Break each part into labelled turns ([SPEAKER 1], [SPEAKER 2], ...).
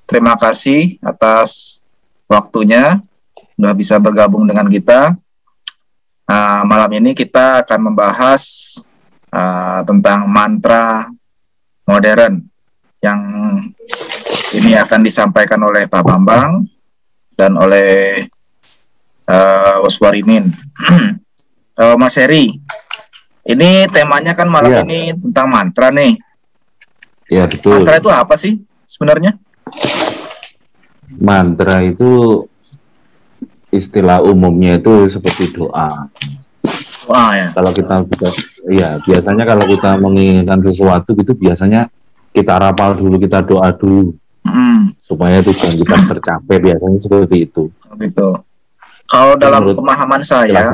[SPEAKER 1] terima kasih atas waktunya sudah bisa bergabung dengan kita. Malam ini kita akan membahas tentang mantra modern yang ini akan disampaikan oleh Pak Bambang dan oleh Waswarimin. Mas Heri, ini temanya kan malam ini tentang mantra nih.
[SPEAKER 2] Ya, betul.
[SPEAKER 1] Mantra itu apa sih sebenarnya?
[SPEAKER 2] Mantra itu istilah umumnya itu seperti doa.
[SPEAKER 1] Ya.
[SPEAKER 2] Kalau kita biasanya kalau kita menginginkan sesuatu gitu biasanya kita rapal dulu, kita doa dulu supaya tujuan kita tercapai, biasanya seperti itu.
[SPEAKER 1] Gitu. Kalau dalam pemahaman saya,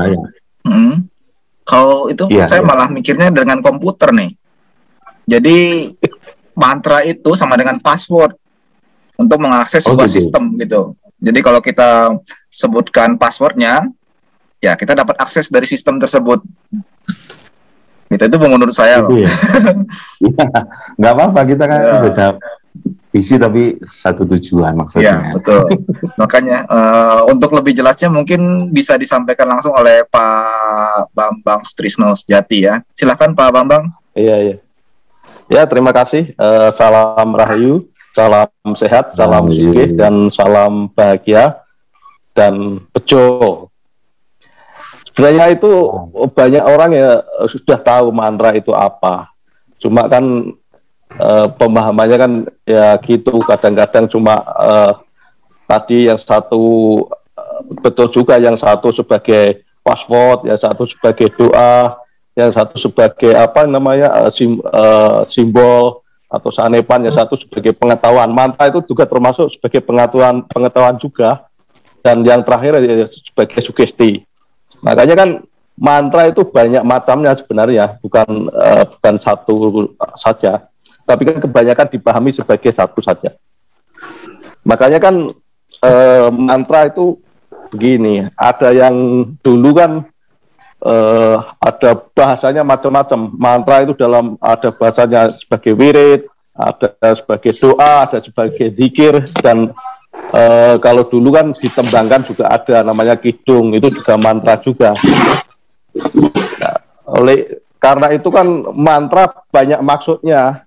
[SPEAKER 1] kalau itu saya malah mikirnya dengan komputer nih. Jadi mantra itu sama dengan password untuk mengakses sebuah sistem gitu. Jadi kalau kita sebutkan passwordnya, ya kita dapat akses dari sistem tersebut. Gitu, itu menurut saya loh.
[SPEAKER 2] Ya? Nggak apa-apa, kita kan beda visi tapi satu tujuan maksudnya.
[SPEAKER 1] Iya, betul. Makanya untuk lebih jelasnya mungkin bisa disampaikan langsung oleh Pak Bambang Sutrisno Sejati ya. Silakan Pak Bambang.
[SPEAKER 3] Iya. Ya, terima kasih. Salam rahayu, salam sehat, salam sukses, dan salam bahagia dan bejo. Sebenarnya itu banyak orang ya sudah tahu mantra itu apa. Cuma kan pemahamannya kan ya gitu, kadang-kadang cuma tadi yang satu betul juga, yang satu sebagai password, yang satu sebagai doa, yang satu sebagai simbol atau sanepan, yang satu sebagai pengetahuan. Mantra itu juga termasuk sebagai pengetahuan juga, dan yang terakhir ya sebagai sugesti. Makanya kan mantra itu banyak macamnya sebenarnya, bukan satu saja, tapi kan kebanyakan dipahami sebagai satu saja. Makanya kan mantra itu begini, ada yang dulu kan ada bahasanya macam-macam. Mantra itu ada bahasanya sebagai wirid, ada sebagai doa, ada sebagai zikir, dan kalau dulu kan ditembangkan juga ada namanya kidung, itu juga mantra juga. Nah, karena itu kan mantra banyak maksudnya,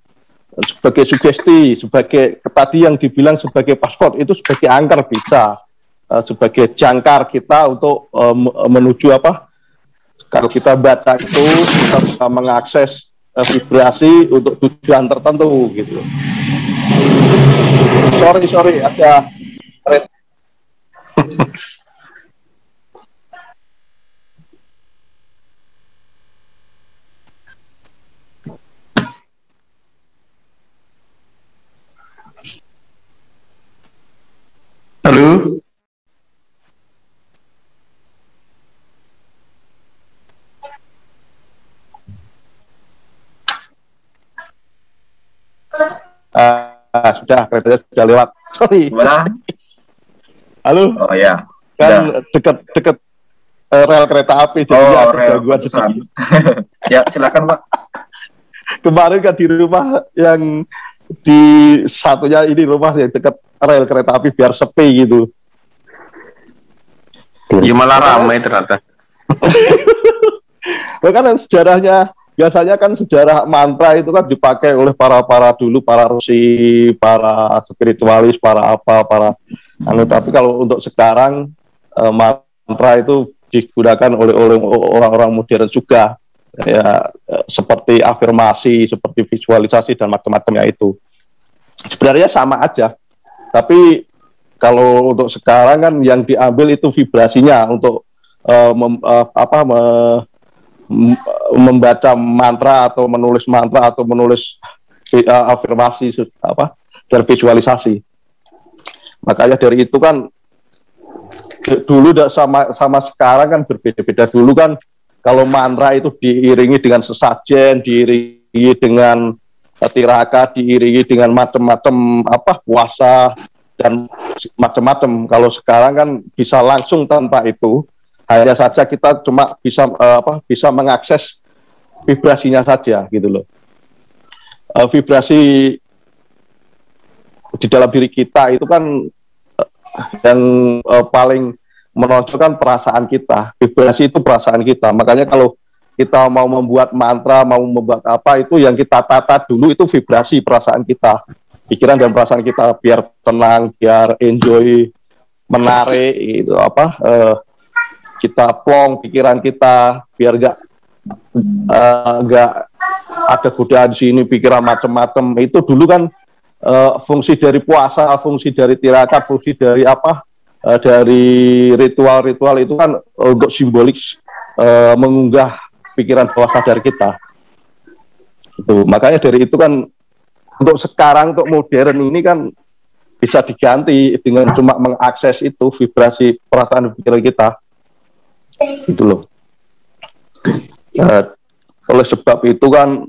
[SPEAKER 3] sebagai sugesti, sebagai tadi yang dibilang sebagai password, itu sebagai angker bisa, sebagai jangkar kita untuk menuju apa? Kalau kita baca itu, kita bisa mengakses vibrasi untuk tujuan tertentu gitu. Sorry, ada
[SPEAKER 4] Halo.
[SPEAKER 3] Sudah, keretanya sudah lewat. Sorry.
[SPEAKER 1] Gimana?
[SPEAKER 3] Halo.
[SPEAKER 1] Oh ya.
[SPEAKER 3] Kan deket rel kereta api.
[SPEAKER 1] Rel pesan. Ya, silakan Pak.
[SPEAKER 3] Kemarin kan di rumah yang di satunya ini rumah yang dekat rel kereta api biar sepi gitu.
[SPEAKER 4] Ya malah ramai ternyata.
[SPEAKER 3] Kan sejarahnya, biasanya kan sejarah mantra itu kan dipakai oleh para dulu, para rusi, para spiritualis, tapi kalau untuk sekarang mantra itu digunakan oleh orang-orang modern juga, ya, seperti afirmasi, seperti visualisasi dan macam-macamnya itu. Sebenarnya sama aja, tapi kalau untuk sekarang kan yang diambil itu vibrasinya untuk membaca mantra atau menulis mantra atau menulis afirmasi dan visualisasi. Makanya dari itu kan dulu sama sekarang kan berbeda-beda. Dulu kan kalau mantra itu diiringi dengan sesajen, diiringi dengan tiraka, diiringi dengan macam-macam puasa dan macam-macam. Kalau sekarang kan bisa langsung tanpa itu. Hanya saja kita cuma bisa mengakses vibrasinya saja gitu loh. Vibrasi di dalam diri kita itu kan yang paling menonjolkan perasaan kita. Vibrasi itu perasaan kita. Makanya kalau kita mau membuat mantra, mau membuat apa, itu yang kita tata dulu itu vibrasi perasaan kita, pikiran dan perasaan kita, biar tenang, biar enjoy, menarik, itu apa, kita plong pikiran kita, biar nggak ada godaan di sini, pikiran macam-macam. Itu dulu kan fungsi dari puasa, fungsi dari tirakat, fungsi dari apa, dari ritual-ritual itu kan untuk simbolik mengunggah pikiran bawah sadar kita. Itu makanya dari itu kan untuk sekarang, untuk modern ini kan bisa diganti dengan cuma mengakses itu vibrasi perasaan pikiran kita. Itu loh. Oleh sebab itu kan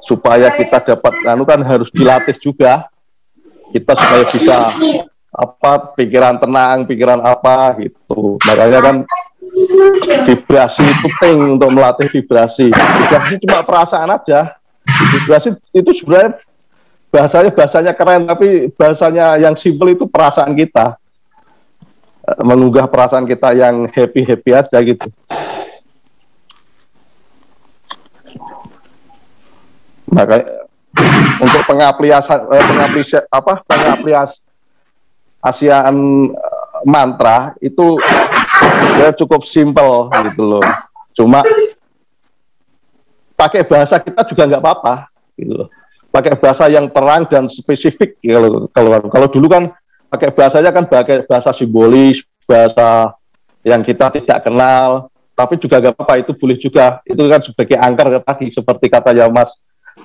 [SPEAKER 3] supaya kita dapat kan harus dilatih juga. Kita supaya bisa apa, pikiran tenang, pikiran apa gitu. Makanya kan vibrasi itu penting untuk melatih vibrasi. Vibrasi cuma perasaan aja. Vibrasi itu sebenarnya bahasanya keren, tapi bahasanya yang simpel itu perasaan kita. Mengunggah perasaan kita yang happy aja gitu. Makanya untuk pengaplikasian mantra itu ya cukup simpel gitu loh. Cuma pakai bahasa kita juga nggak apa-apa gitu loh. Pakai bahasa yang terang dan spesifik gitu. Kalau dulu kan pakai bahasanya kan pakai bahasa simbolis, bahasa yang kita tidak kenal, tapi juga nggak apa-apa, itu boleh juga. Itu kan sebagai angker tadi, seperti katanya Mas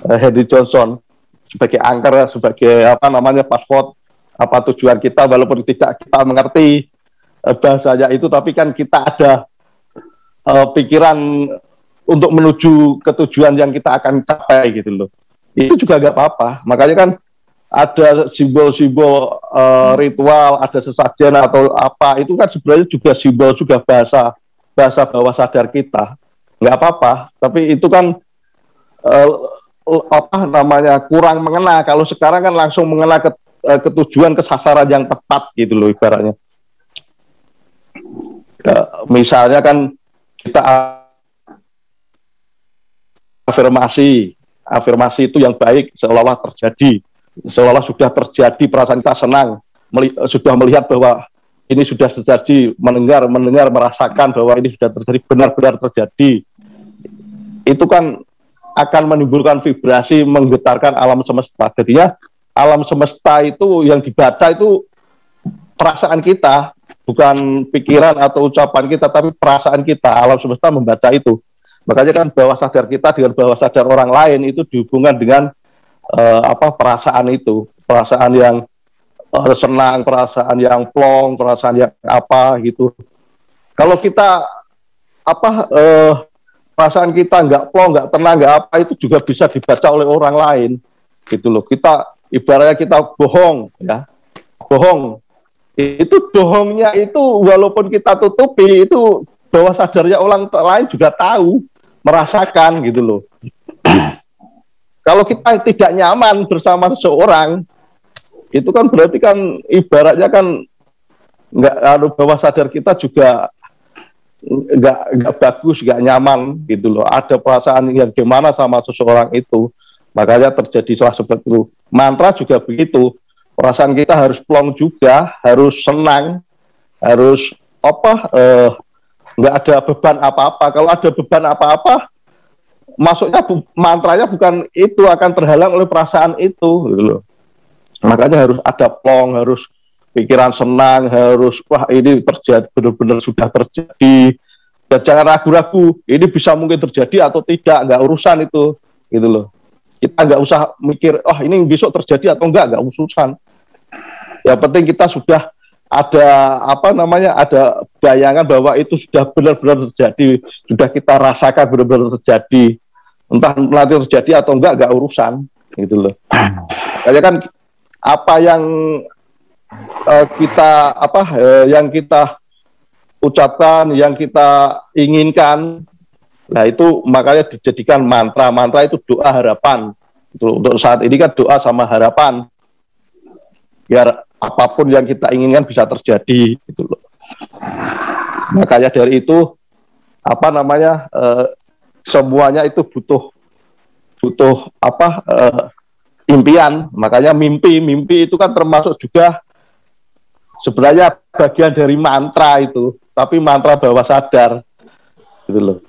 [SPEAKER 3] Henry Johnson, sebagai angker, sebagai apa namanya, paspor apa tujuan kita, walaupun tidak kita mengerti bahasanya itu, tapi kan kita ada pikiran untuk menuju ke tujuan yang kita akan capai gitu loh. Itu juga nggak apa-apa. Makanya kan ada simbol-simbol ritual, ada sesajen atau apa, itu kan sebenarnya juga simbol, juga bahasa bawah sadar kita. Nggak apa-apa, tapi itu kan apa namanya, kurang mengena. Kalau sekarang kan langsung mengena ke tujuan, ke sasaran yang tepat gitu loh ibaratnya. Misalnya kan kita afirmasi itu yang baik seolah-olah terjadi, seolah sudah terjadi, perasaan kita senang, sudah melihat bahwa ini sudah terjadi, mendengar merasakan bahwa ini sudah terjadi, benar-benar terjadi. Itu kan akan menimbulkan vibrasi, menggetarkan alam semesta. Jadinya alam semesta itu yang dibaca itu perasaan kita, bukan pikiran atau ucapan kita, tapi perasaan kita. Alam semesta membaca itu. Makanya kan bawah sadar kita dengan bawah sadar orang lain itu dihubungkan dengan perasaan itu, perasaan yang senang, perasaan yang plong, perasaan yang apa gitu. Kalau kita perasaan kita nggak plong, nggak tenang, nggak apa, itu juga bisa dibaca oleh orang lain gitu loh. Kita ibaratnya kita bohong, ya, bohong. Itu bohongnya itu walaupun kita tutupi, itu bawah sadarnya orang lain juga tahu, merasakan gitu loh. Kalau kita tidak nyaman bersama seseorang, itu kan berarti kan ibaratnya kan nggak, bawah sadar kita juga nggak bagus, nggak nyaman gitu loh. Ada perasaan yang gimana sama seseorang itu, makanya terjadi salah seperti itu. Mantra juga begitu, perasaan kita harus plong juga, harus senang, harus nggak ada beban apa-apa. Kalau ada beban apa-apa, masuknya mantranya bukan itu, akan terhalang oleh perasaan itu gitu loh. Makanya harus ada plong, harus pikiran senang, harus wah ini terjadi, benar-benar sudah terjadi, dan jangan ragu-ragu ini bisa mungkin terjadi atau tidak, nggak urusan itu gitu loh. Kita nggak usah mikir ini besok terjadi atau nggak urusan. Yang penting kita sudah ada ada bayangan bahwa itu sudah benar-benar terjadi, sudah kita rasakan benar-benar terjadi, entah nanti terjadi atau enggak urusan gitu loh. Makanya kan apa yang yang kita ucapkan, yang kita inginkan, nah itu makanya dijadikan mantra. Mantra itu doa harapan. Untuk saat ini kan doa sama harapan. biar apapun yang kita inginkan bisa terjadi gitu loh. Makanya dari itu semuanya itu butuh impian. Makanya mimpi itu kan termasuk juga sebenarnya bagian dari mantra itu, tapi mantra bawah sadar gitu loh.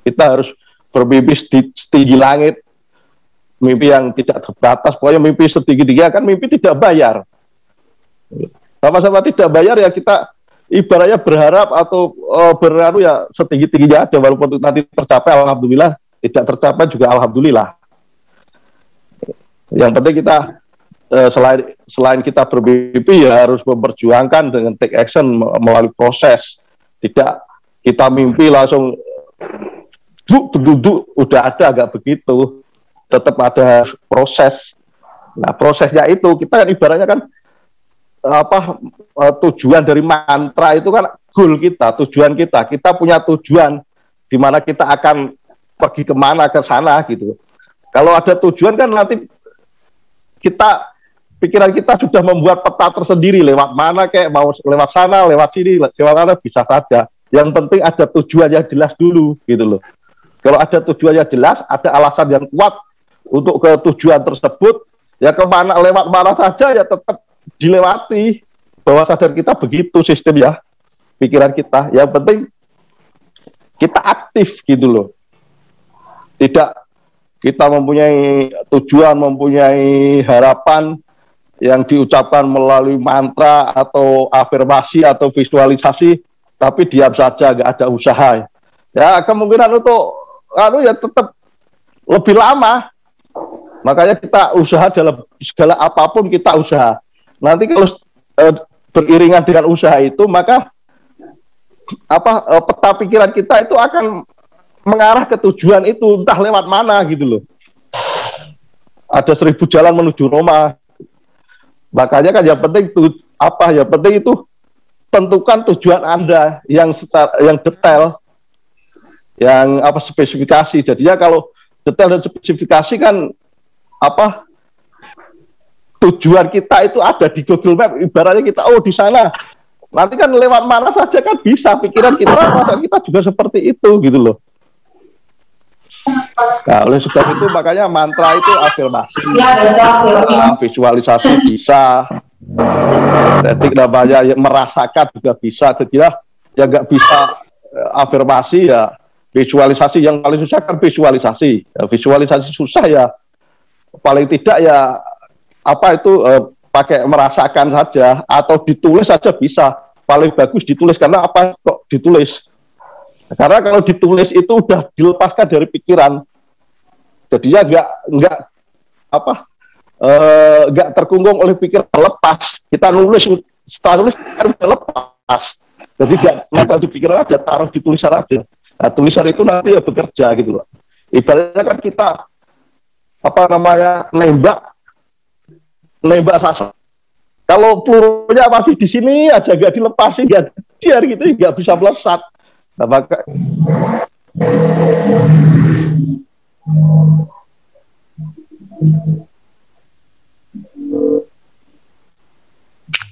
[SPEAKER 3] Kita harus bermimpi setinggi langit, mimpi yang tidak terbatas. Pokoknya mimpi setinggi-tingginya, kan mimpi tidak bayar. Sama-sama tidak bayar ya, kita ibaratnya berharap atau berharap ya setinggi-tingginya aja, walaupun nanti tercapai alhamdulillah, tidak tercapai juga alhamdulillah. Yang penting kita selain kita bermimpi ya harus memperjuangkan dengan take action melalui proses. Tidak kita mimpi langsung duduk udah ada, agak begitu. Tetap ada proses. Nah, prosesnya itu kita kan ibaratnya kan tujuan dari mantra itu kan goal kita, tujuan kita punya tujuan di mana kita akan pergi kemana, ke sana gitu. Kalau ada tujuan kan nanti pikiran kita sudah membuat peta tersendiri, lewat mana kayak mau lewat sana, lewat sini, lewat mana bisa saja. Yang penting ada tujuan yang jelas dulu gitu loh. Kalau ada tujuan yang jelas, ada alasan yang kuat untuk ke tujuan tersebut, ya kemana, lewat mana saja ya tetap dilewati. Bawah sadar kita begitu sistem ya, pikiran kita. Yang penting kita aktif gitu loh. Tidak kita mempunyai tujuan, mempunyai harapan yang diucapkan melalui mantra atau afirmasi atau visualisasi, tapi diam saja, nggak ada usaha. Ya kemungkinan untuk ya tetap lebih lama. Makanya kita usaha dalam segala apapun kita usaha. Nanti kalau beriringan dengan usaha itu, maka peta pikiran kita itu akan mengarah ke tujuan itu, entah lewat mana gitu loh. Ada 1000 jalan menuju Roma. Makanya kan yang penting yang penting itu tentukan tujuan Anda yang detail, yang spesifikasi. Jadinya kalau detail dan spesifikasi kan tujuan kita itu ada di Google Map. Ibaratnya kita di sana. Nanti kan lewat mana saja kan bisa, pikiran kita masa kita juga seperti itu gitu loh. Nah, oleh sebab itu makanya mantra itu afirmasi, visualisasi bisa, detik namanya merasakan juga bisa. Jadi ya nggak bisa afirmasi ya visualisasi. Yang paling susah kan visualisasi. Ya, visualisasi susah ya paling tidak ya pakai merasakan saja atau ditulis saja bisa. Paling bagus ditulis, karena kok ditulis? Karena kalau ditulis itu udah dilepaskan dari pikiran, jadinya nggak terkungkung oleh pikiran, lepas. Kita nulis, setelah nulis kan udah lepas, jadi nggak di pikiran aja, taruh di tulisan aja. Nah, tulisan itu nanti ya bekerja gitu loh. Ibaratnya kan kita nembak sasaran. Kalau pelurunya masih di sini aja, nggak dilepasin, nggak biar gitu, nggak bisa melesat. Nah, maka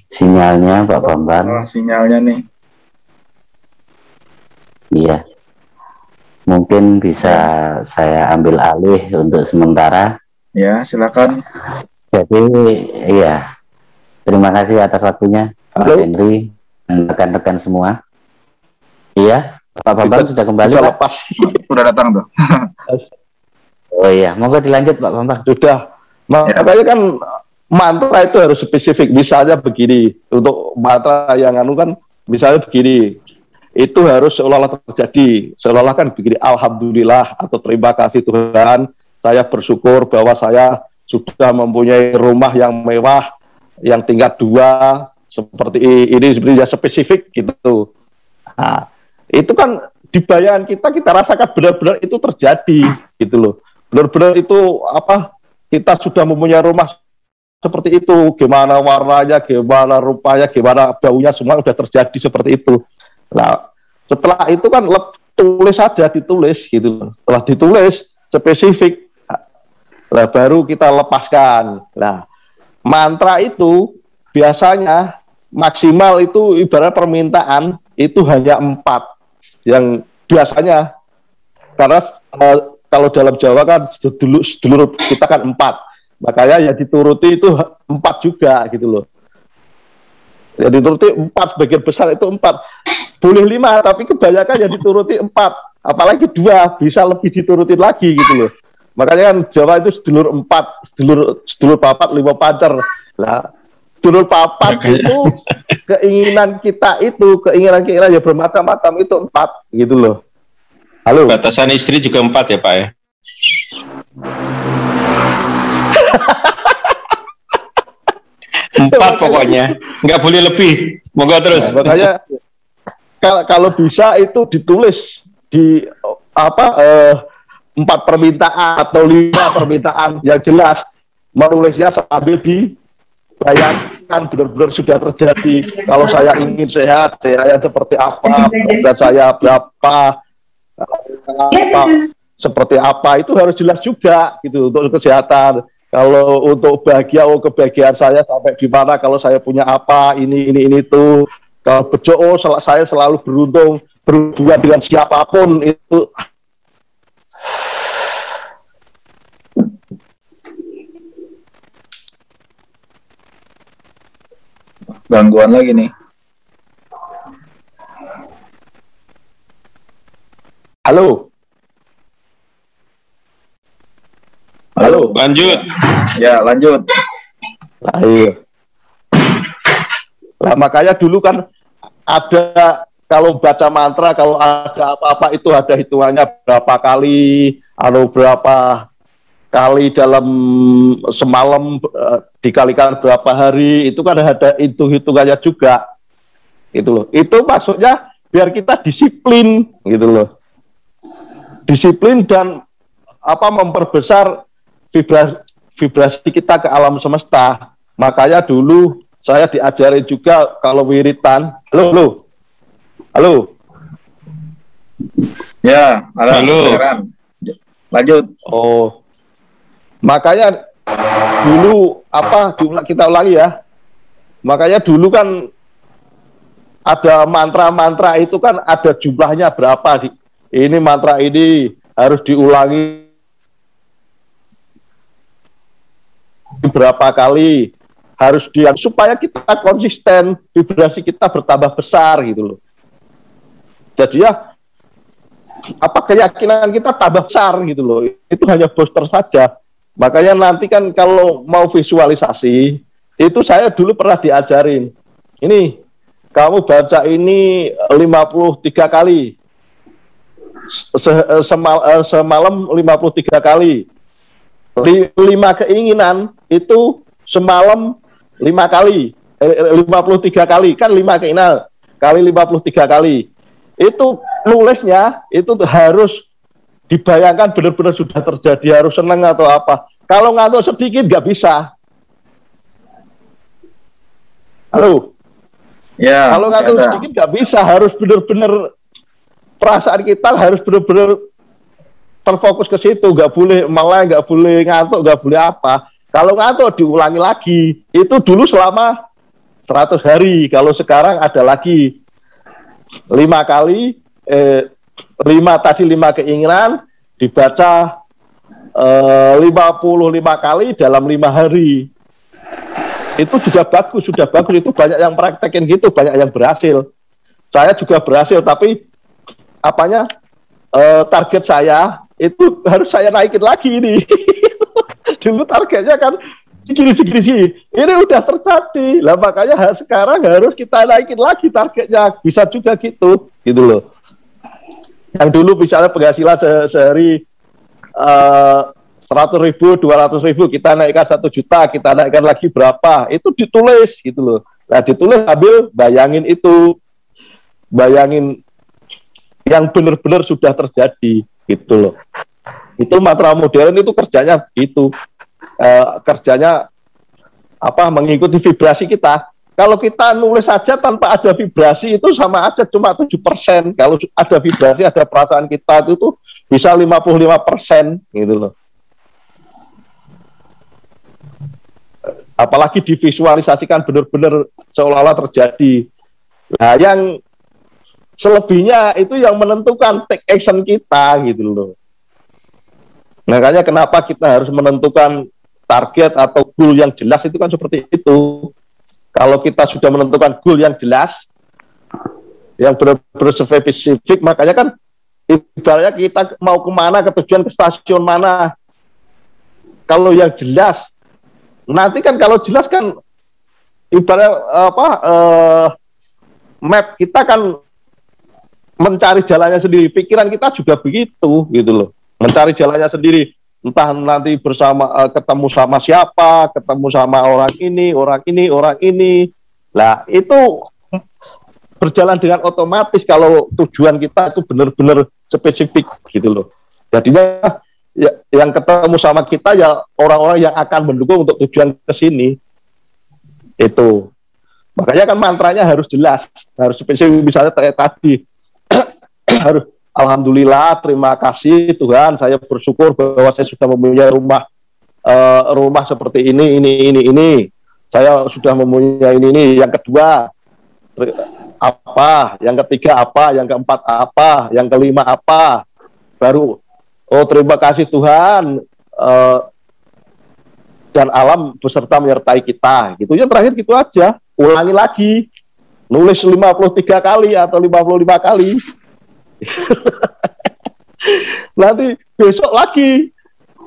[SPEAKER 5] sinyalnya Pak Bambang.
[SPEAKER 1] Sinyalnya nih.
[SPEAKER 5] Iya. Mungkin bisa saya ambil alih untuk sementara.
[SPEAKER 1] Ya, silakan.
[SPEAKER 5] Jadi, iya. Terima kasih atas waktunya, Mas Henry dan rekan-rekan semua. Iya, Pak Bambang sudah kembali, Pak?
[SPEAKER 1] Sudah datang tuh.
[SPEAKER 5] Oh iya, monggo dilanjut Pak Bambang.
[SPEAKER 3] Sudah. Makanya kan mantra itu harus spesifik. Misalnya begini, untuk mantra yang kan misalnya begini, itu harus seolah-olah terjadi. Seolah-olah kan begini, alhamdulillah atau terima kasih Tuhan, saya bersyukur bahwa saya sudah mempunyai rumah yang mewah, yang tingkat 2, seperti ini, sebenarnya spesifik gitu. Nah, itu kan di bayangan kita rasakan benar-benar itu terjadi gitu loh. Benar-benar itu kita sudah mempunyai rumah seperti itu, gimana warnanya, gimana rupanya, gimana baunya, semua udah terjadi seperti itu. Nah, setelah itu kan tulis saja, ditulis gitu. Setelah ditulis spesifik, baru kita lepaskan. Nah, mantra itu biasanya maksimal itu ibarat permintaan itu hanya 4 yang biasanya, karena kalau dalam Jawa kan sedulur kita kan 4, makanya yang dituruti itu 4 juga gitu loh. Yang dituruti 4, sebagian besar itu 4, boleh 5 tapi kebanyakan yang dituruti 4, apalagi 2 bisa lebih diturutin lagi gitu loh. Makanya kan Jawa itu sedulur 4, sedulur papat 5 pacar. Nah, sedulur papat itu keinginan kita ya bermacam-macam itu 4 gitu loh. Halo.
[SPEAKER 4] Batasan istri juga 4 ya Pak ya? Empat pokoknya, nggak boleh lebih. Moga terus.
[SPEAKER 3] Nah, makanya kalau bisa itu ditulis di 4 permintaan atau 5 permintaan yang jelas, menulisnya sambil dibayangkan benar-benar sudah terjadi. Kalau saya ingin sehat, saya seperti apa, dan saya berapa, seperti apa, itu harus jelas juga gitu untuk kesehatan. Kalau untuk bahagia, kebahagiaan saya sampai di mana, kalau saya punya apa, ini itu. Kalau bejo, saya selalu beruntung berhubungan dengan siapapun itu.
[SPEAKER 1] Gangguan lagi nih.
[SPEAKER 3] Halo. Halo.
[SPEAKER 4] Lanjut.
[SPEAKER 1] Ya, lanjut.
[SPEAKER 3] Nah, iya. Nah, makanya dulu kan ada, kalau baca mantra, kalau ada apa-apa itu ada hitungannya berapa kali, atau berapa kali dalam semalam, dikalikan berapa hari, itu kan ada hitungannya juga gitu loh. Itu maksudnya biar kita disiplin gitu loh, disiplin dan memperbesar vibrasi kita ke alam semesta. Makanya dulu saya diajarin juga kalau wiritan. Halo.
[SPEAKER 1] Ya, halo. Lanjut.
[SPEAKER 3] Oh, makanya dulu kita ulangi ya. Makanya dulu kan ada mantra-mantra itu kan ada jumlahnya berapa. Ini mantra ini harus diulangi berapa kali, harus supaya kita konsisten, vibrasi kita bertambah besar gitu loh. Jadi ya keyakinan kita tambah besar gitu loh. Itu hanya booster saja. Makanya nanti kan kalau mau visualisasi, itu saya dulu pernah diajarin. Ini kamu baca ini 53 kali. Semalam 53 kali. 5 keinginan itu semalam 5 kali, 53 kali, kan 5 keinginan kali 53 kali. Itu nulisnya itu harus dibayangkan benar-benar sudah terjadi, harus senang atau apa. Kalau ngantuk sedikit nggak bisa. Halo.
[SPEAKER 1] Ya.
[SPEAKER 3] Kalau ngantuk sedikit nggak bisa, harus benar-benar perasaan kita harus benar-benar terfokus ke situ, nggak boleh malah, nggak boleh ngantuk, nggak boleh apa. Kalau ngantuk diulangi lagi. Itu dulu selama 100 hari. Kalau sekarang ada lagi 5 kali, 5 keinginan dibaca 55 kali dalam 5 hari. Itu juga bagus, sudah bagus. Itu banyak yang praktekin gitu, banyak yang berhasil. Saya juga berhasil, tapi target saya itu harus saya naikin lagi ini. Dulu targetnya kan segini. Ini udah terjadi. Lah makanya sekarang harus kita naikin lagi targetnya. Bisa juga gitu loh. Yang dulu misalnya penghasilan sehari 100.000, 200.000, kita naikkan 1 juta, kita naikkan lagi berapa? Itu ditulis gitu loh. Nah, ditulis sambil bayangin yang benar-benar sudah terjadi gitu loh. Itu mantra modern itu kerjanya gitu. Kerjanya mengikuti vibrasi kita. Kalau kita nulis saja tanpa ada vibrasi itu sama aja cuma 7%. Kalau ada vibrasi, ada perasaan kita itu tuh bisa 55% gitu loh. apalagi divisualisasikan benar-benar seolah-olah terjadi. Nah, yang selebihnya itu yang menentukan take action kita gitu loh. Makanya kenapa kita harus menentukan target atau goal yang jelas itu kan seperti itu. Kalau kita sudah menentukan goal yang jelas, yang benar-benar spesifik, makanya kan ibaratnya kita mau kemana, ke tujuan, ke stasiun mana. Kalau yang jelas, nanti kan kalau jelas kan ibarat map kita kan mencari jalannya sendiri. Pikiran kita juga begitu gitu loh, mencari jalannya sendiri. Entah nanti bersama ketemu sama siapa, ketemu sama orang ini. Lah itu berjalan dengan otomatis kalau tujuan kita itu benar-benar spesifik gitu loh. Jadinya ya, yang ketemu sama kita ya orang-orang yang akan mendukung untuk tujuan ke sini. Itu. Makanya kan mantranya harus jelas, harus spesifik. Misalnya kayak tadi harus alhamdulillah, terima kasih Tuhan, saya bersyukur bahwa saya sudah mempunyai rumah seperti ini. Saya sudah mempunyai ini. Yang kedua apa, yang ketiga apa, yang keempat apa, yang kelima apa, baru oh terima kasih Tuhan dan alam beserta menyertai kita, gitu ya. Terakhir gitu aja, ulangi lagi, nulis 53 kali atau 55 kali. Nanti besok lagi,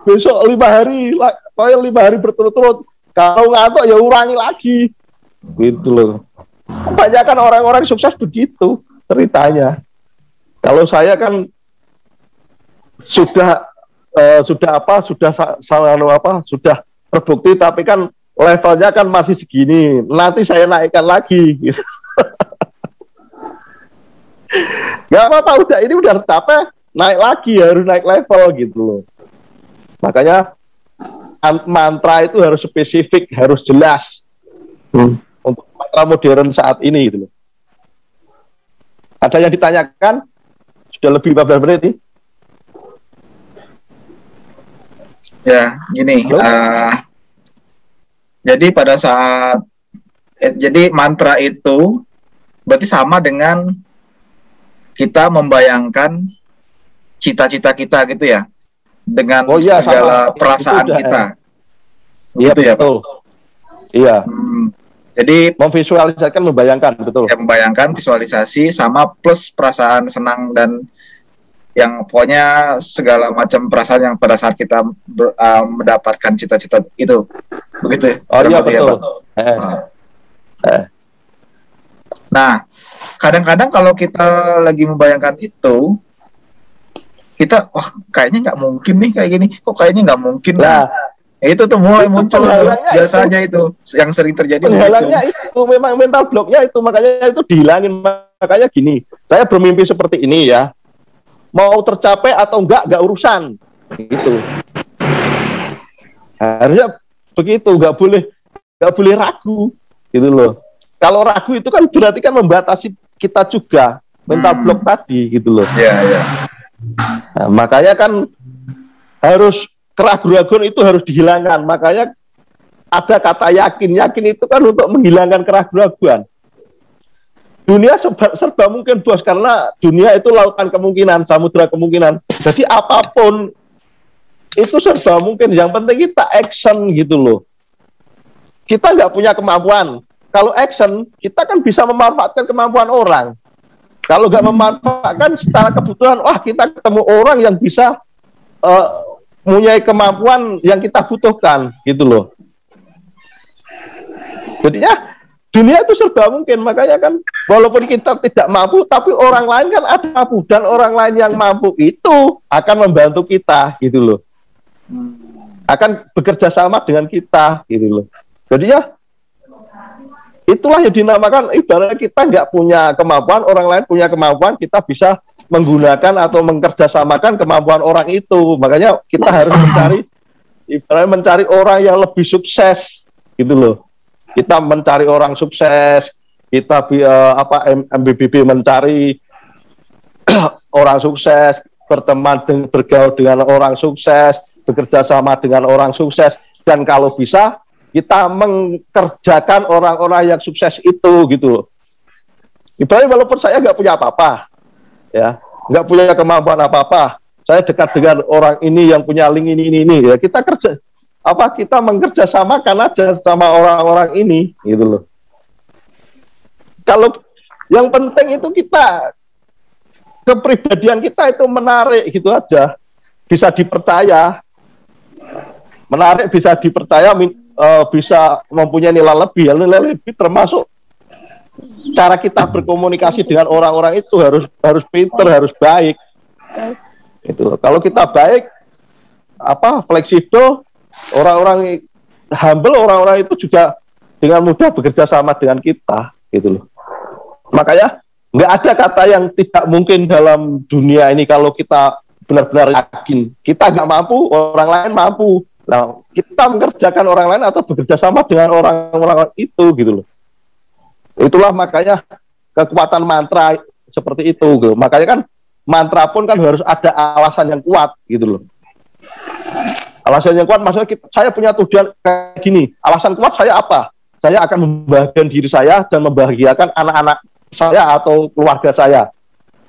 [SPEAKER 3] besok 5 hari, 5 hari berturut-turut. Kalau ngantuk ya ulangi lagi, gitu loh. Kebanyakan orang-orang sukses begitu ceritanya. Kalau saya kan sudah terbukti, tapi kan levelnya kan masih segini. Nanti saya naikkan lagi. Gitu. Gak apa-apa, ini udah capek, naik lagi, harus naik level gitu loh. Makanya mantra itu harus spesifik, harus jelas. Untuk mantra modern saat ini gitu loh. Ada yang ditanyakan? Sudah lebih 15 menit nih.
[SPEAKER 1] Ya, gini. Jadi pada saat jadi mantra itu berarti sama dengan kita membayangkan cita-cita kita gitu ya, dengan segala sama perasaan itu kita.
[SPEAKER 3] Iya, gitu ya, Pak. Iya.
[SPEAKER 1] Jadi
[SPEAKER 3] memvisualisasikan, membayangkan, betul.
[SPEAKER 1] Ya, membayangkan, visualisasi sama plus perasaan senang dan yang pokoknya segala macam perasaan yang pada saat kita mendapatkan cita-cita itu, begitu.
[SPEAKER 3] Oh iya, betul.
[SPEAKER 1] Ya, nah, kadang-kadang kalau kita lagi membayangkan itu, kita wah kayaknya nggak mungkin nih kayak gini, kok kayaknya nggak mungkin lah. Itu tuh mulai muncul tuh, biasanya itu yang sering terjadi.
[SPEAKER 3] Penghalangnya itu memang mental blocknya itu, makanya itu dihilangin. Makanya gini, saya bermimpi seperti ini ya, mau tercapai atau enggak urusan gitu. Harusnya begitu, nggak boleh ragu gitu loh. Kalau ragu itu kan berarti kan membatasi kita juga, mental block tadi gitu loh.
[SPEAKER 1] Iya.
[SPEAKER 3] Nah, makanya kan harus keraguan-keraguan itu harus dihilangkan. Makanya ada kata yakin itu kan untuk menghilangkan keraguan-keraguan. Dunia serba mungkin, bos, karena dunia itu lautan kemungkinan, samudra kemungkinan. Jadi apapun itu serba mungkin. Yang penting kita action gitu loh. Kita nggak punya kemampuan. Kalau action, kita kan bisa memanfaatkan kemampuan orang. Kalau nggak memanfaatkan secara kebutuhan, wah kita ketemu orang yang bisa mempunyai kemampuan yang kita butuhkan, gitu loh. Jadinya dunia itu serba mungkin, makanya kan walaupun kita tidak mampu, tapi orang lain kan ada mampu, dan orang lain yang mampu itu akan membantu kita, gitu loh. Akan bekerja sama dengan kita, gitu loh. Jadinya itulah yang dinamakan ibaratnya kita nggak punya kemampuan, orang lain punya kemampuan, kita bisa menggunakan atau mengerjasamakan kemampuan orang itu. Makanya kita harus mencari orang yang lebih sukses, gitu loh. Kita mencari orang sukses, kita MBBB mencari orang sukses, bergaul dengan orang sukses, bekerja sama dengan orang sukses, dan kalau bisa kita mengerjakan orang-orang yang sukses itu gitu. Ibaratnya walaupun saya nggak punya apa-apa, ya, nggak punya kemampuan apa-apa, saya dekat dengan orang ini yang punya link ini, ya kita kita mengerjasamakan aja sama orang-orang ini, gitu loh. Kalau yang penting itu kita kepribadian kita itu menarik gitu aja, bisa dipercaya, menarik, bisa dipercaya, bisa mempunyai nilai lebih. Nilai lebih termasuk cara kita berkomunikasi dengan orang-orang itu harus pinter, harus baik. Itu. Kalau kita baik, fleksibel, orang-orang humble, orang-orang itu juga dengan mudah bekerja sama dengan kita, gitu loh. Makanya nggak ada kata yang tidak mungkin dalam dunia ini kalau kita benar-benar yakin kita nggak mampu, orang lain mampu. Nah, kita mengerjakan orang lain atau bekerja sama dengan orang-orang itu, gitu loh. Itulah makanya kekuatan mantra seperti itu, gitu. Makanya kan mantra pun kan harus ada alasan yang kuat, gitu loh. Alasan yang kuat maksudnya saya punya tujuan kayak gini. Alasan kuat saya apa? Saya akan membahagiakan diri saya dan membahagiakan anak-anak saya atau keluarga saya.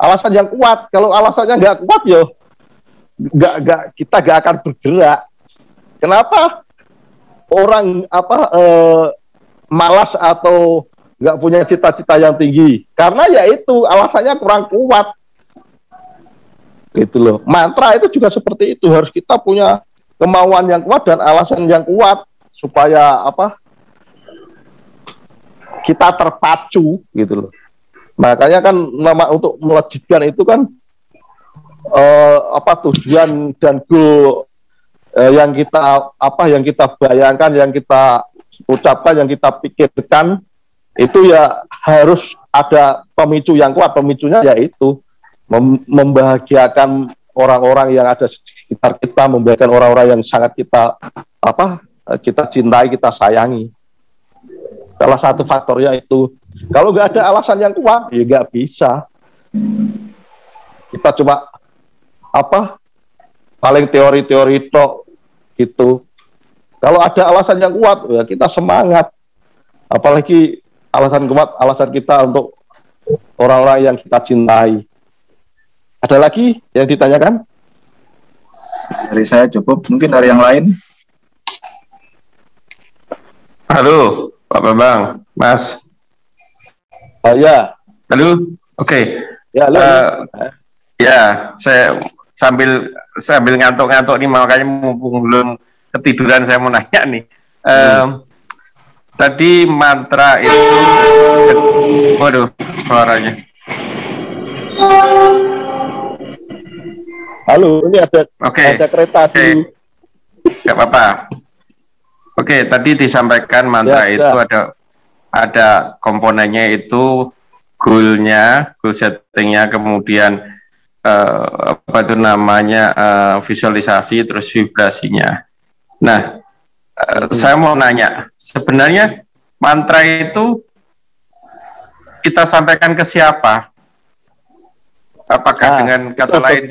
[SPEAKER 3] Alasan yang kuat. Kalau alasannya nggak kuat, kita nggak akan bergerak. Kenapa orang malas atau nggak punya cita-cita yang tinggi? Karena yaitu alasannya kurang kuat. Gitu loh. Mantra itu juga seperti itu, harus kita punya kemauan yang kuat dan alasan yang kuat supaya kita terpacu, gitu loh. Makanya kan nama untuk melejitkan itu kan tujuan dan goal yang kita bayangkan, yang kita ucapkan, yang kita pikirkan itu ya harus ada pemicu yang kuat. Pemicunya yaitu membahagiakan orang-orang yang ada di sekitar kita, membahagiakan orang-orang yang sangat kita kita cintai, kita sayangi. Salah satu faktornya itu. Kalau nggak ada alasan yang kuat, ya nggak bisa. Kita cuma paling teori-teori tok gitu. Kalau ada alasan yang kuat, ya kita semangat. Apalagi alasan kuat, alasan kita untuk orang-orang yang kita cintai. Ada lagi yang ditanyakan?
[SPEAKER 1] Dari saya cukup, mungkin dari yang lain.
[SPEAKER 4] Halo, Pak Bambang, Mas.
[SPEAKER 3] Ya.
[SPEAKER 4] Halo, oke.
[SPEAKER 3] Ya, halo.
[SPEAKER 4] Ya, saya sambil ngantuk-ngantuk nih, makanya mumpung belum ketiduran saya mau nanya nih. Tadi mantra itu, waduh, suaranya.
[SPEAKER 3] Halo, ini ada kereta di.
[SPEAKER 4] Gak apa-apa. Oke, tadi disampaikan mantra itu ada komponennya itu goal settingnya, kemudian visualisasi, terus vibrasinya. Nah, saya mau nanya, sebenarnya mantra itu kita sampaikan ke siapa? Apakah dengan kata lain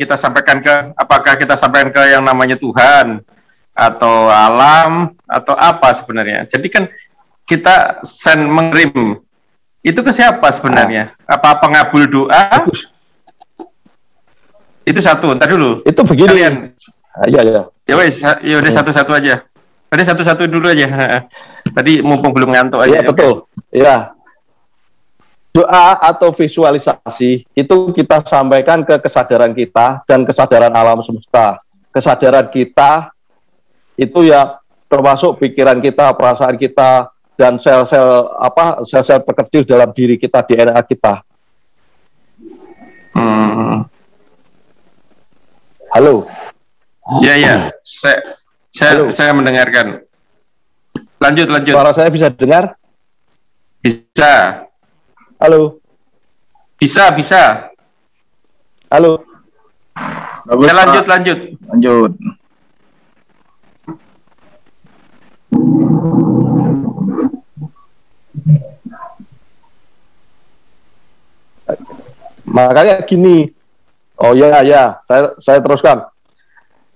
[SPEAKER 4] apakah kita sampaikan ke yang namanya Tuhan atau alam atau apa sebenarnya? Jadi kan kita mengirim itu ke siapa sebenarnya? Apa pengabul doa? Itu satu. Ntar dulu.
[SPEAKER 3] Itu begini.
[SPEAKER 4] Kalian.
[SPEAKER 3] Ya
[SPEAKER 4] wes, ya udah satu-satu aja. Tadi satu-satu dulu aja. Tadi mumpung belum ngantuk aja.
[SPEAKER 3] Iya, betul. Ya. Doa atau visualisasi itu kita sampaikan ke kesadaran kita dan kesadaran alam semesta. Kesadaran kita itu ya termasuk pikiran kita, perasaan kita, dan sel-sel terkecil dalam diri kita, DNA kita. Halo.
[SPEAKER 4] Ya. Saya mendengarkan. Lanjut.
[SPEAKER 3] Suara saya bisa dengar?
[SPEAKER 4] Bisa.
[SPEAKER 3] Halo.
[SPEAKER 4] Bisa.
[SPEAKER 3] Halo.
[SPEAKER 1] Bagus,
[SPEAKER 4] ya, lanjut.
[SPEAKER 3] Makanya gini. Oh ya, saya teruskan.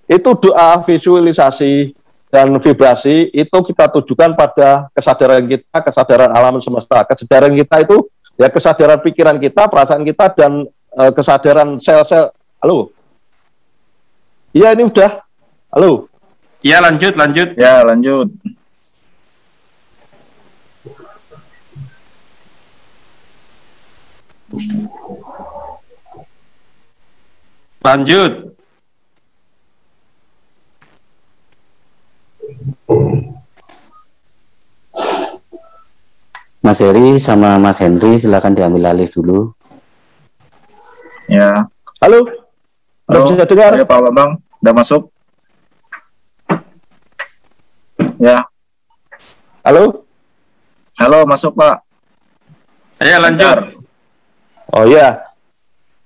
[SPEAKER 3] Itu doa visualisasi dan vibrasi itu kita tujukan pada kesadaran kita, kesadaran alam semesta. Kesadaran kita itu ya kesadaran pikiran kita, perasaan kita, dan kesadaran sel-sel. Halo? Iya, ini udah. Halo?
[SPEAKER 4] Iya, lanjut.
[SPEAKER 1] Ya, lanjut.
[SPEAKER 4] Lanjut.
[SPEAKER 5] Mas Heri sama Mas Henry silakan diambil alih dulu.
[SPEAKER 1] Ya.
[SPEAKER 3] Halo?
[SPEAKER 1] Halo,
[SPEAKER 3] Bisa dengar?
[SPEAKER 1] ya Pak Bambang, udah masuk? Ya.
[SPEAKER 3] Halo?
[SPEAKER 1] Halo, masuk Pak.
[SPEAKER 4] Ayo lanjut.
[SPEAKER 3] Oh iya.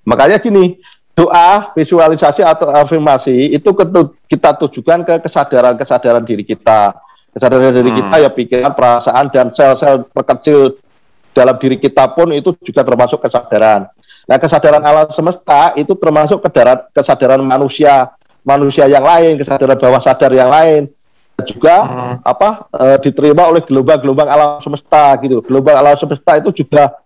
[SPEAKER 3] Makanya gini, doa, visualisasi atau afirmasi itu kita tujukan ke kesadaran diri kita. Kesadaran diri kita ya pikiran, perasaan, dan sel-sel terkecil dalam diri kita pun itu juga termasuk kesadaran. Nah, kesadaran alam semesta itu termasuk kesadaran manusia yang lain, kesadaran bawah sadar yang lain. Juga diterima oleh gelombang-gelombang alam semesta gitu. Gelombang alam semesta itu juga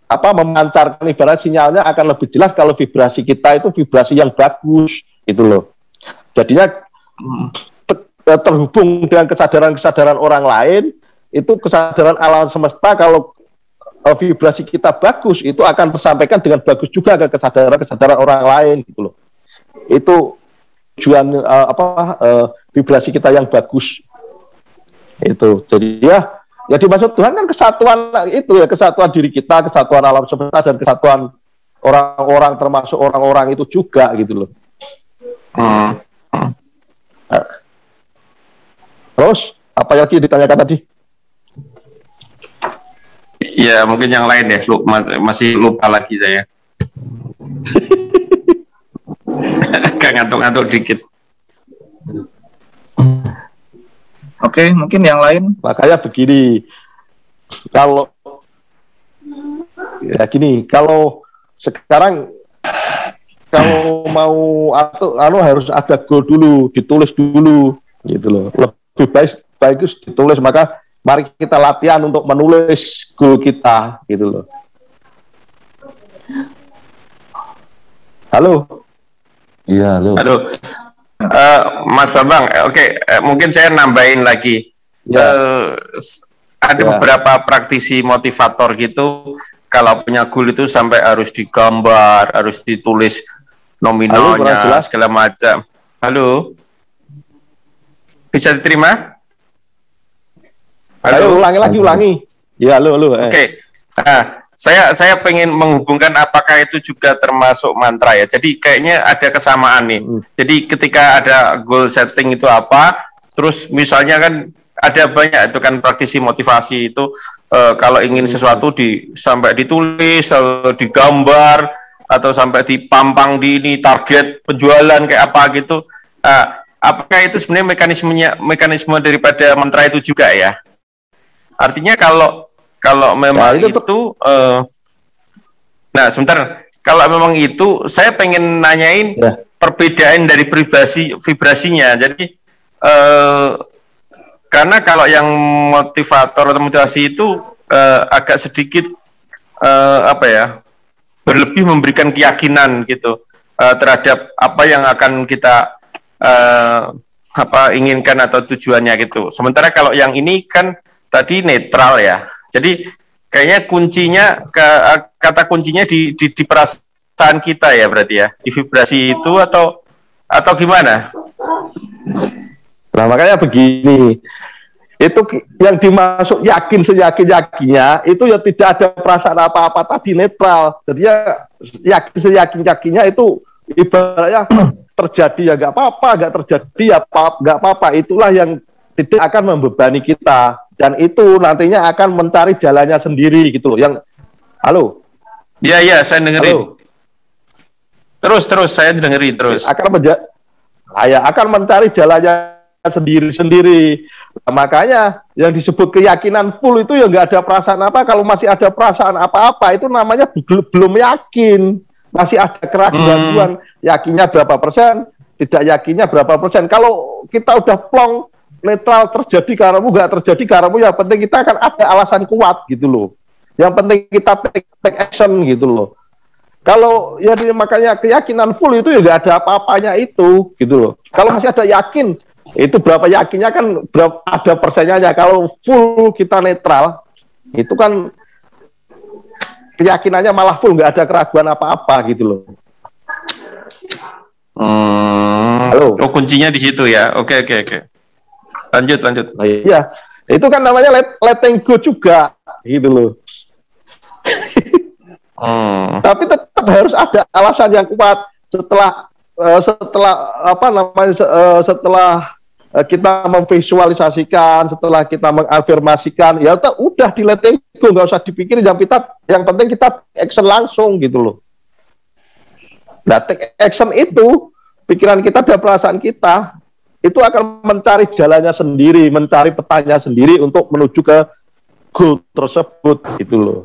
[SPEAKER 3] memancarkan, ibarat sinyalnya akan lebih jelas kalau vibrasi kita itu vibrasi yang bagus gitu loh. Jadinya terhubung dengan kesadaran orang lain, itu kesadaran alam semesta kalau vibrasi kita bagus itu akan tersampaikan dengan bagus juga ke kesadaran orang lain gitu loh. Itu tujuan vibrasi kita yang bagus itu. Jadi ya dimaksud Tuhan kan kesatuan itu ya, kesatuan diri kita, kesatuan alam semesta, dan kesatuan orang-orang termasuk orang-orang itu juga gitu loh. Terus apa lagi ditanyakan tadi?
[SPEAKER 4] Ya mungkin yang lain deh, masih lupa lagi saya. Agak ngantuk-ngantuk dikit.
[SPEAKER 1] Oke, mungkin yang lain.
[SPEAKER 3] Makanya begini, kalau sekarang kalau mau harus ada goal dulu, ditulis dulu gitu loh. Lebih bagus ditulis, maka mari kita latihan untuk menulis goal kita gitu loh. Halo.
[SPEAKER 2] Iya, halo.
[SPEAKER 4] Mas Bambang, mungkin saya nambahin lagi. Ya. Ada beberapa praktisi motivator gitu, kalau punya goal itu sampai harus digambar, harus ditulis nominalnya, segala macam. Halo? Bisa diterima?
[SPEAKER 3] Halo? Ayo, ulangi. Ya, halo.
[SPEAKER 4] Oke. Nah, saya pengen menghubungkan apakah itu juga termasuk mantra ya. Jadi kayaknya ada kesamaan nih. Jadi ketika ada goal setting itu apa, terus misalnya kan ada banyak itu kan praktisi motivasi itu kalau ingin sesuatu sampai ditulis atau digambar atau sampai dipampang di ini target penjualan kayak apa gitu. Apakah itu sebenarnya mekanisme daripada mantra itu juga ya? Artinya kalau memang nah sebentar, kalau memang itu saya pengen nanyain perbedaan dari vibrasinya. Jadi karena kalau yang motivator atau motivasi itu agak sedikit berlebih memberikan keyakinan gitu terhadap apa yang akan kita inginkan atau tujuannya gitu. Sementara kalau yang ini kan tadi netral ya. Jadi kayaknya kata kuncinya di perasaan kita ya berarti ya, di vibrasi itu atau gimana?
[SPEAKER 3] Nah makanya begini, itu yang dimasuk yakin seyakin-yakinnya itu ya tidak ada perasaan apa-apa tadi, netral. Jadi ya yakin seyakin-yakinnya itu ibaratnya terjadi ya nggak apa-apa, nggak terjadi ya nggak apa-apa. Itulah yang tidak akan membebani kita, dan itu nantinya akan mencari jalannya sendiri gitu loh. Yang halo?
[SPEAKER 4] Iya saya dengerin. Terus saya dengerin terus. Akan mencari jalannya sendiri. Nah, makanya yang disebut keyakinan full itu ya nggak ada perasaan apa. Kalau masih ada perasaan apa-apa itu namanya belum yakin. Masih ada keraguan. Yakinnya berapa persen?
[SPEAKER 3] tidak yakinnya berapa persen. Kalau kita udah plong netral, terjadi karamu nggak terjadi karamu, yang penting kita akan ada alasan kuat gitu loh. Yang penting kita take action gitu loh. Kalau ya makanya keyakinan full itu ya nggak ada apa-apanya itu gitu loh. Kalau masih ada yakin, itu berapa yakinnya kan berapa, ada persennya. Kalau full kita netral, itu kan keyakinannya malah full, nggak ada keraguan apa-apa gitu loh.
[SPEAKER 4] Halo. Oh, kuncinya di situ ya. Oke. Lanjut.
[SPEAKER 3] Iya, itu kan namanya letting go juga gitu loh. Tapi tetap harus ada alasan yang kuat setelah kita memvisualisasikan, setelah kita mengafirmasikan, ya udah di letting go, nggak usah dipikirin, yang penting kita action langsung gitu loh. Nah, take action itu pikiran kita dan perasaan kita itu akan mencari jalannya sendiri, mencari petanya sendiri untuk menuju ke goal tersebut gitu loh.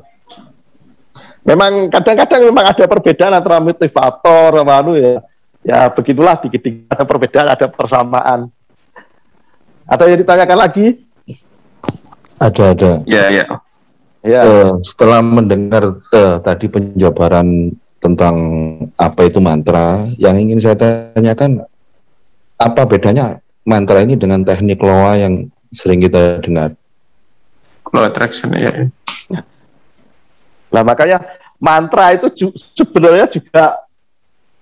[SPEAKER 3] Memang kadang-kadang memang ada perbedaan antara motivator sama ya begitulah, dikit-dikit ada perbedaan, ada persamaan. Ada yang ditanyakan lagi?
[SPEAKER 2] Ada.
[SPEAKER 4] Ya.
[SPEAKER 2] Setelah mendengar tadi penjabaran tentang apa itu mantra, yang ingin saya tanyakan, apa bedanya mantra ini dengan teknik loa yang sering kita dengar?
[SPEAKER 4] Law attraction ya.
[SPEAKER 3] Nah, makanya mantra itu sebenarnya juga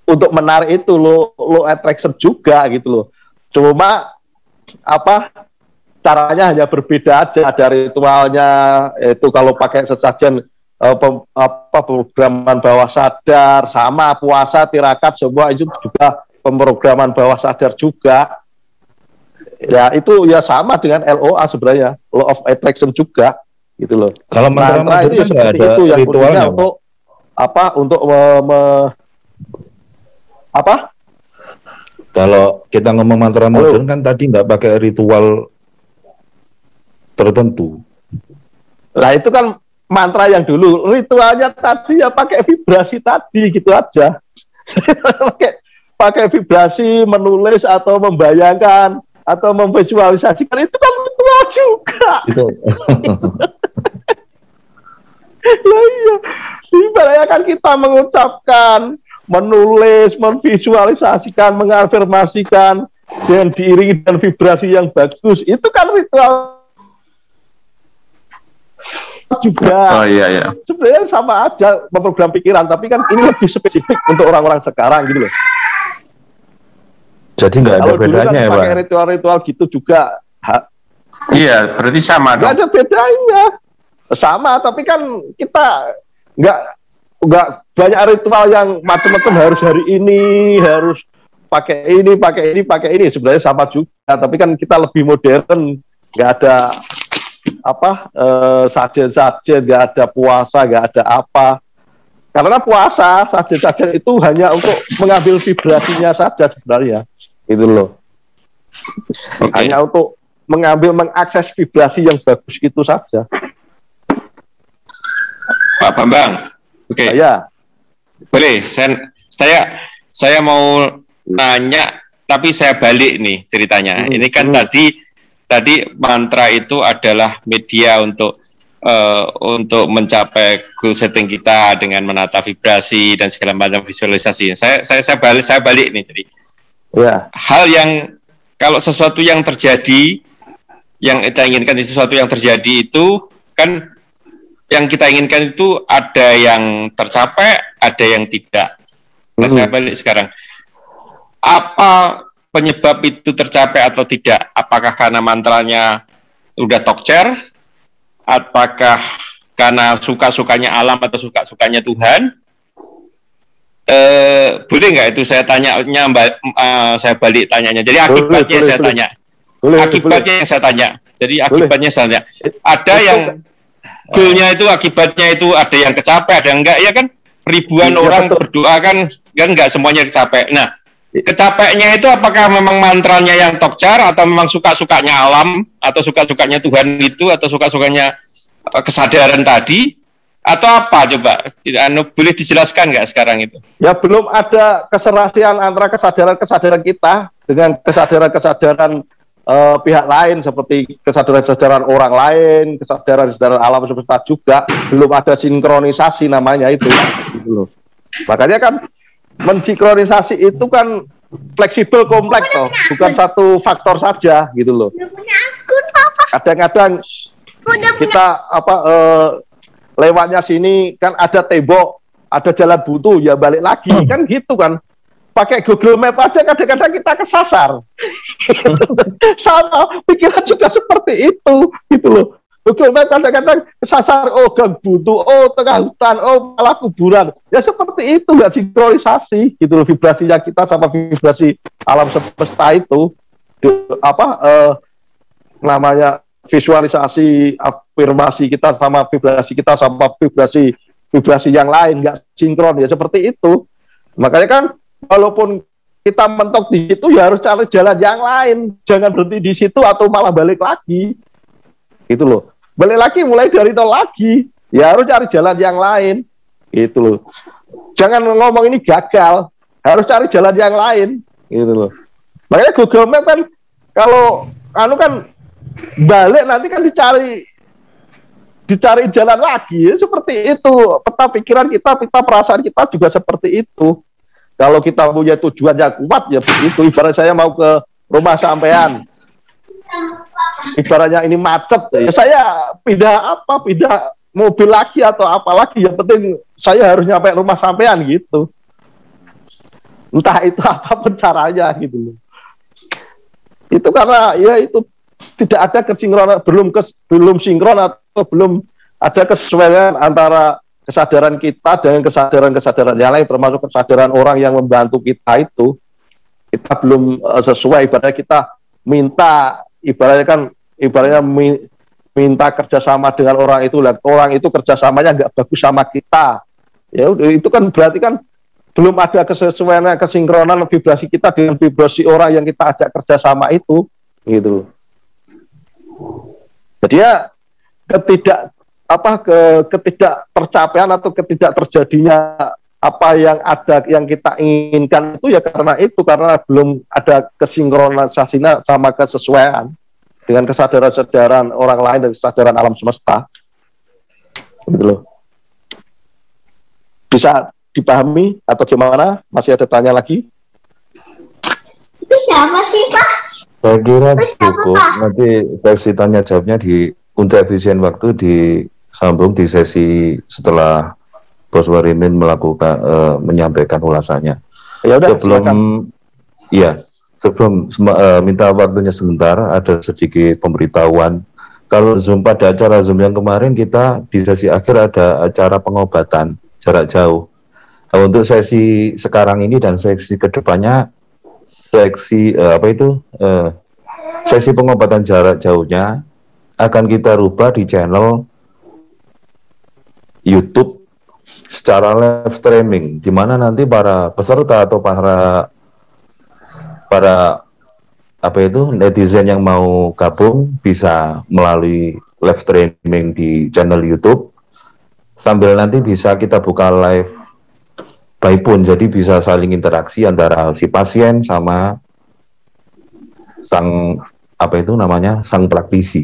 [SPEAKER 3] untuk menarik itu law attraction juga gitu loh. Cuma caranya hanya berbeda aja, ada ritualnya. Itu kalau pakai sesajen pemrograman bawah sadar, sama puasa, tirakat, semua itu juga pemrograman bawah sadar juga. Ya itu ya sama dengan LOA sebenarnya, law of attraction juga gitu loh.
[SPEAKER 2] Kalau mantra itu kan ada
[SPEAKER 3] itu yang
[SPEAKER 2] ritualnya
[SPEAKER 3] untuk
[SPEAKER 2] Kalau kita ngomong mantra modern kan tadi nggak pakai ritual tertentu.
[SPEAKER 3] Lah itu kan mantra yang dulu, ritualnya tadi ya pakai vibrasi tadi gitu aja. pakai vibrasi, menulis atau membayangkan atau memvisualisasikan, itu kan ritual juga. Itu. Iya. Ibaratnya kan kita mengucapkan, menulis, memvisualisasikan, mengafirmasikan, dan diiringi dengan vibrasi yang bagus, itu kan ritual juga.
[SPEAKER 4] Oh iya.
[SPEAKER 3] Sebenarnya sama aja memprogram pikiran, tapi kan ini lebih spesifik untuk orang-orang sekarang gitu loh.
[SPEAKER 2] Jadi nggak ada bedanya
[SPEAKER 3] kan
[SPEAKER 2] ya, Pak?
[SPEAKER 3] Pakai ritual-ritual gitu juga.
[SPEAKER 4] Iya, berarti sama dong.
[SPEAKER 3] Nggak ada bedanya. Sama, tapi kan kita nggak banyak ritual yang macam-macam, harus hari ini, harus pakai ini. Sebenarnya sama juga, tapi kan kita lebih modern, nggak ada sajen-sajen, nggak ada puasa, nggak ada apa. Karena puasa, sajen-sajen itu hanya untuk mengambil vibrasinya saja sebenarnya, gitu loh. Okay. Hanya untuk mengakses vibrasi yang bagus itu saja.
[SPEAKER 4] Pak Bambang, oke.
[SPEAKER 3] Ya.
[SPEAKER 4] Boleh, saya mau nanya, tapi saya balik nih ceritanya. Ini kan tadi mantra itu adalah media untuk mencapai goal setting kita dengan menata vibrasi dan segala macam visualisasi. Saya balik nih tadi.
[SPEAKER 3] Ya.
[SPEAKER 4] Hal yang kalau sesuatu yang terjadi, yang kita inginkan sesuatu yang terjadi itu kan, yang kita inginkan itu ada yang tercapai, ada yang tidak. Nah, saya balik sekarang. Apa penyebab itu tercapai atau tidak? Apakah karena mantranya udah tokcer? Apakah karena suka-sukanya alam atau suka-sukanya Tuhan? Boleh nggak itu saya tanyanya, saya balik tanyanya. Jadi akibatnya saya tanya. Akibatnya yang saya tanya. Jadi akibatnya saya tanya. Ada yang goalnya itu, akibatnya itu ada yang kecapai, ada yang enggak, ya kan? Ribuan orang berdoa kan enggak semuanya kecapai. Nah, kecapainya itu apakah memang mantranya yang tokcar, atau memang suka-sukanya alam, atau suka-sukanya Tuhan itu, atau suka-sukanya kesadaran tadi, Atau apa coba? Boleh dijelaskan nggak sekarang itu?
[SPEAKER 3] Ya belum ada keserasian antara kesadaran kita dengan kesadaran pihak lain, seperti kesadaran orang lain, kesadaran alam semesta juga. Belum ada sinkronisasi namanya itu. Gitu loh. Makanya kan mensinkronisasi itu kan fleksibel, kompleks toh, bukan satu faktor saja gitu loh. Kadang-kadang kita lewatnya sini kan ada tembok, ada jalan buntu, ya balik lagi kan gitu kan. Pakai Google Map aja kadang-kadang kita kesasar. Sama pikiran juga seperti itu gitu loh. Google Map kadang-kadang kesasar, oh gang buntu, oh tengah hutan, oh malah kuburan. Ya seperti itu, nggak sinkronisasi gitu loh, vibrasinya kita sama vibrasi alam semesta itu. Namanya visualisasi, afirmasi kita sama vibrasi yang lain nggak sinkron, ya seperti itu. Makanya kan walaupun kita mentok di situ ya harus cari jalan yang lain, jangan berhenti di situ atau malah balik lagi gitu loh. Balik lagi mulai dari nol lagi, ya harus cari jalan yang lain gitu loh. Jangan ngomong ini gagal, harus cari jalan yang lain gitu loh. Makanya Google Map kan kalau kan balik nanti kan dicari jalan lagi, ya seperti itu. Peta pikiran kita, peta perasaan kita juga seperti itu. Kalau kita punya tujuan yang kuat ya begitu. Ibarat saya mau ke rumah sampean, ibaratnya ini macet, ya saya pindah mobil lagi atau apa lagi, yang penting saya harus nyampe rumah sampean gitu. Entah itu apapun caranya gitu. Itu karena ya itu tidak ada kesinkronan, belum sinkron atau belum ada kesesuaian antara kesadaran kita dengan kesadaran yang lain, termasuk kesadaran orang yang membantu kita itu. Kita belum sesuai, ibaratnya kita ibaratnya minta kerjasama dengan orang itu, dan orang itu kerjasamanya nggak bagus sama kita. Ya itu kan berarti kan belum ada kesesuaian, kesinkronan vibrasi kita dengan vibrasi orang yang kita ajak kerjasama itu, gitu. Jadi ya ketidaktercapaian atau ketidakterjadinya apa yang kita inginkan itu ya karena belum ada kesinkronisasinya sama kesesuaian dengan kesadaran orang lain dan kesadaran alam semesta. Gitu loh. Bisa dipahami atau gimana? Masih ada tanya lagi?
[SPEAKER 6] Itu siapa sih, Pak?
[SPEAKER 2] Saya kira cukup. Nanti sesi tanya jawabnya untuk efisien waktu disambung di sesi setelah Bos Warimin menyampaikan ulasannya.
[SPEAKER 3] Ya udah,
[SPEAKER 2] sebelum minta waktunya sebentar, ada sedikit pemberitahuan. Kalau Zoom pada acara Zoom yang kemarin kita di sesi akhir ada acara pengobatan jarak jauh. Nah, untuk sesi sekarang ini dan sesi kedepannya, sesi pengobatan jarak jauhnya akan kita rubah di channel YouTube secara live streaming, di mana nanti para peserta atau para netizen yang mau gabung bisa melalui live streaming di channel YouTube, sambil nanti bisa kita buka live by phone, jadi bisa saling interaksi antara si pasien sama sang praktisi.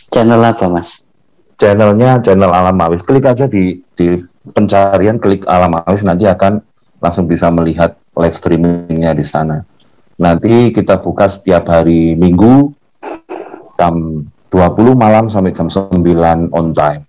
[SPEAKER 5] Channel apa, Mas?
[SPEAKER 2] Channelnya channel Alam Awis. Klik aja di pencarian, klik Alam Awis, nanti akan langsung bisa melihat live streamingnya di sana. Nanti kita buka setiap hari Minggu jam 20 malam sampai jam 9 on time.